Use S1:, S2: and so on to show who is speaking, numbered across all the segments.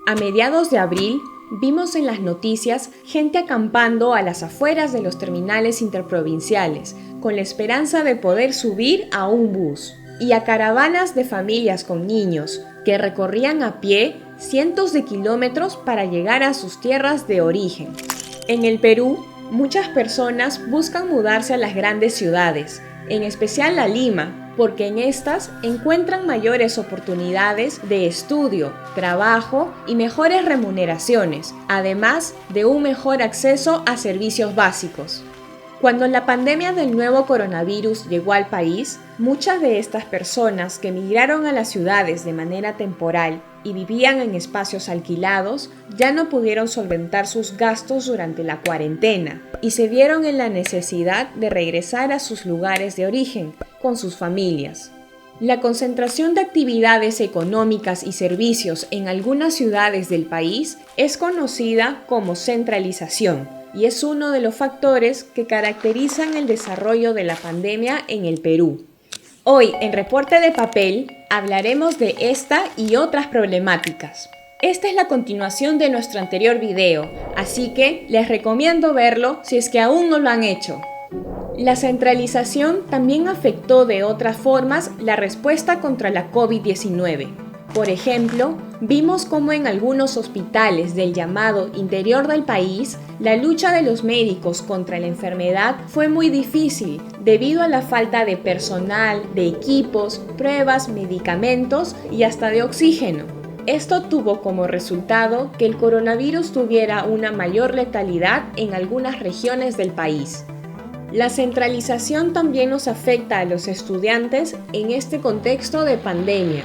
S1: A mediados de abril, vimos en las noticias gente acampando a las afueras de los terminales interprovinciales, con la esperanza de poder subir a un bus, y a caravanas de familias con niños, que recorrían a pie cientos de kilómetros para llegar a sus tierras de origen. En el Perú, muchas personas buscan mudarse a las grandes ciudades, en especial a Lima, porque en estas encuentran mayores oportunidades de estudio, trabajo y mejores remuneraciones, además de un mejor acceso a servicios básicos. Cuando la pandemia del nuevo coronavirus llegó al país, muchas de estas personas que migraron a las ciudades de manera temporal y vivían en espacios alquilados ya no pudieron solventar sus gastos durante la cuarentena y se vieron en la necesidad de regresar a sus lugares de origen con sus familias. La concentración de actividades económicas y servicios en algunas ciudades del país es conocida como centralización y es uno de los factores que caracterizan el desarrollo de la pandemia en el Perú. Hoy, en Reporte de Papel, hablaremos de esta y otras problemáticas. Esta es la continuación de nuestro anterior video, así que les recomiendo verlo si es que aún no lo han hecho. La centralización también afectó de otras formas la respuesta contra la COVID-19. Por ejemplo, vimos cómo en algunos hospitales del llamado interior del país, la lucha de los médicos contra la enfermedad fue muy difícil debido a la falta de personal, de equipos, pruebas, medicamentos y hasta de oxígeno. Esto tuvo como resultado que el coronavirus tuviera una mayor letalidad en algunas regiones del país. La centralización también nos afecta a los estudiantes en este contexto de pandemia.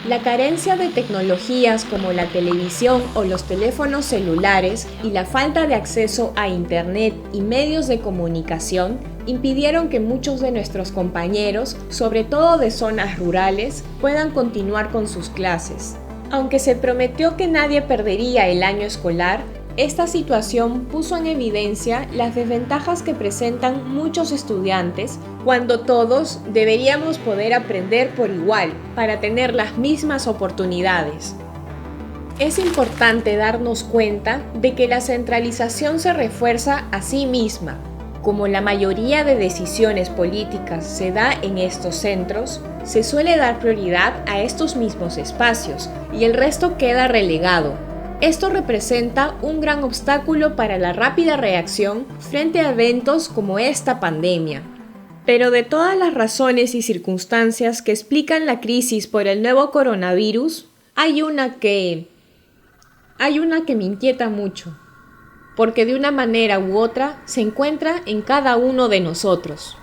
S1: La carencia de tecnologías como la televisión o los teléfonos celulares y la falta de acceso a Internet y medios de comunicación impidieron que muchos de nuestros compañeros, sobre todo de zonas rurales, puedan continuar con sus clases. Aunque se prometió que nadie perdería el año escolar, esta situación puso en evidencia las desventajas que presentan muchos estudiantes cuando todos deberíamos poder aprender por igual para tener las mismas oportunidades. Es importante darnos cuenta de que la centralización se refuerza a sí misma. Como la mayoría de decisiones políticas se da en estos centros, se suele dar prioridad a estos mismos espacios y el resto queda relegado. Esto representa un gran obstáculo para la rápida reacción frente a eventos como esta pandemia. Pero de todas las razones y circunstancias que explican la crisis por el nuevo coronavirus, hay una que me inquieta mucho, porque de una manera u otra se encuentra en cada uno de nosotros.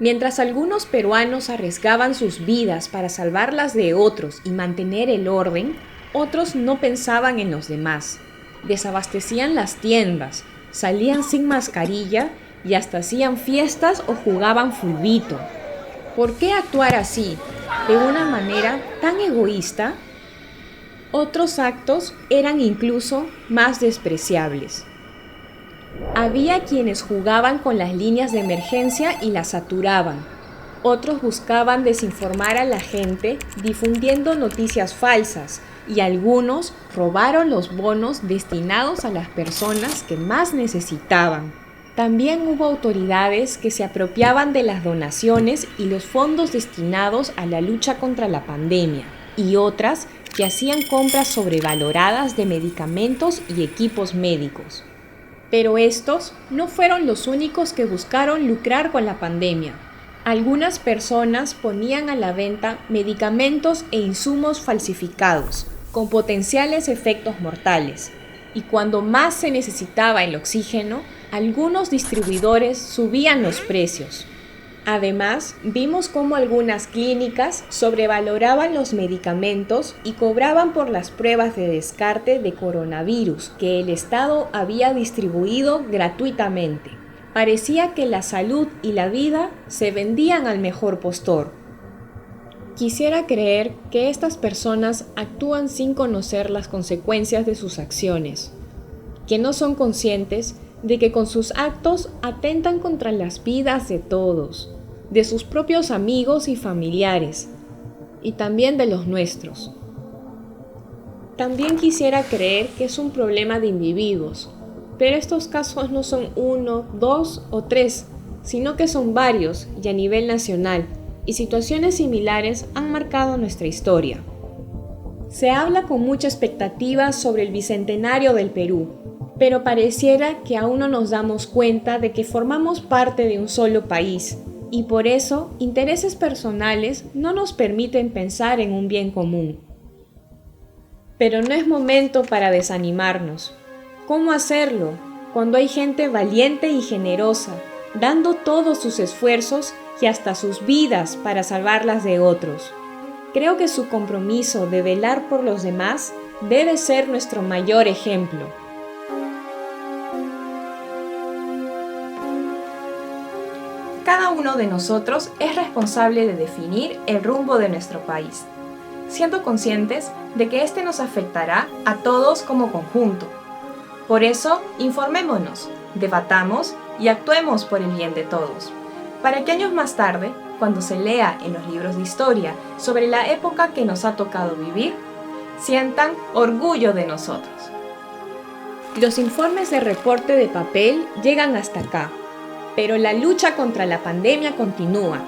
S1: Mientras algunos peruanos arriesgaban sus vidas para salvarlas de otros y mantener el orden, otros no pensaban en los demás. Desabastecían las tiendas, salían sin mascarilla y hasta hacían fiestas o jugaban fulbito. ¿Por qué actuar así, de una manera tan egoísta? Otros actos eran incluso más despreciables. Había quienes jugaban con las líneas de emergencia y las saturaban. Otros buscaban desinformar a la gente difundiendo noticias falsas y algunos robaron los bonos destinados a las personas que más necesitaban. También hubo autoridades que se apropiaban de las donaciones y los fondos destinados a la lucha contra la pandemia y otras que hacían compras sobrevaloradas de medicamentos y equipos médicos. Pero estos no fueron los únicos que buscaron lucrar con la pandemia. Algunas personas ponían a la venta medicamentos e insumos falsificados, con potenciales efectos mortales. Y cuando más se necesitaba el oxígeno, algunos distribuidores subían los precios. Además, vimos cómo algunas clínicas sobrevaloraban los medicamentos y cobraban por las pruebas de descarte de coronavirus que el Estado había distribuido gratuitamente. Parecía que la salud y la vida se vendían al mejor postor. Quisiera creer que estas personas actúan sin conocer las consecuencias de sus acciones, que no son conscientes de que con sus actos atentan contra las vidas de todos, de sus propios amigos y familiares, y también de los nuestros. También quisiera creer que es un problema de individuos, pero estos casos no son uno, dos o tres, sino que son varios y a nivel nacional, y situaciones similares han marcado nuestra historia. Se habla con mucha expectativa sobre el bicentenario del Perú, pero pareciera que aún no nos damos cuenta de que formamos parte de un solo país, y por eso intereses personales no nos permiten pensar en un bien común. Pero no es momento para desanimarnos. ¿Cómo hacerlo cuando hay gente valiente y generosa, dando todos sus esfuerzos y hasta sus vidas para salvarlas de otros? Creo que su compromiso de velar por los demás debe ser nuestro mayor ejemplo. Cada uno de nosotros es responsable de definir el rumbo de nuestro país, siendo conscientes de que este nos afectará a todos como conjunto. Por eso, informémonos, debatamos y actuemos por el bien de todos, para que años más tarde, cuando se lea en los libros de historia sobre la época que nos ha tocado vivir, sientan orgullo de nosotros. Los informes de reporte de papel llegan hasta acá, pero la lucha contra la pandemia continúa.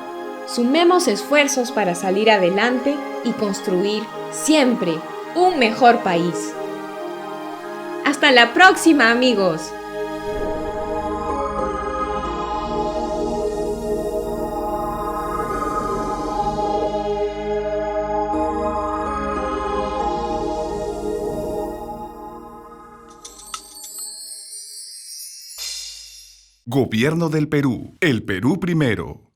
S1: Sumemos esfuerzos para salir adelante y construir siempre un mejor país. ¡Hasta la próxima, amigos!
S2: Gobierno del Perú. El Perú primero.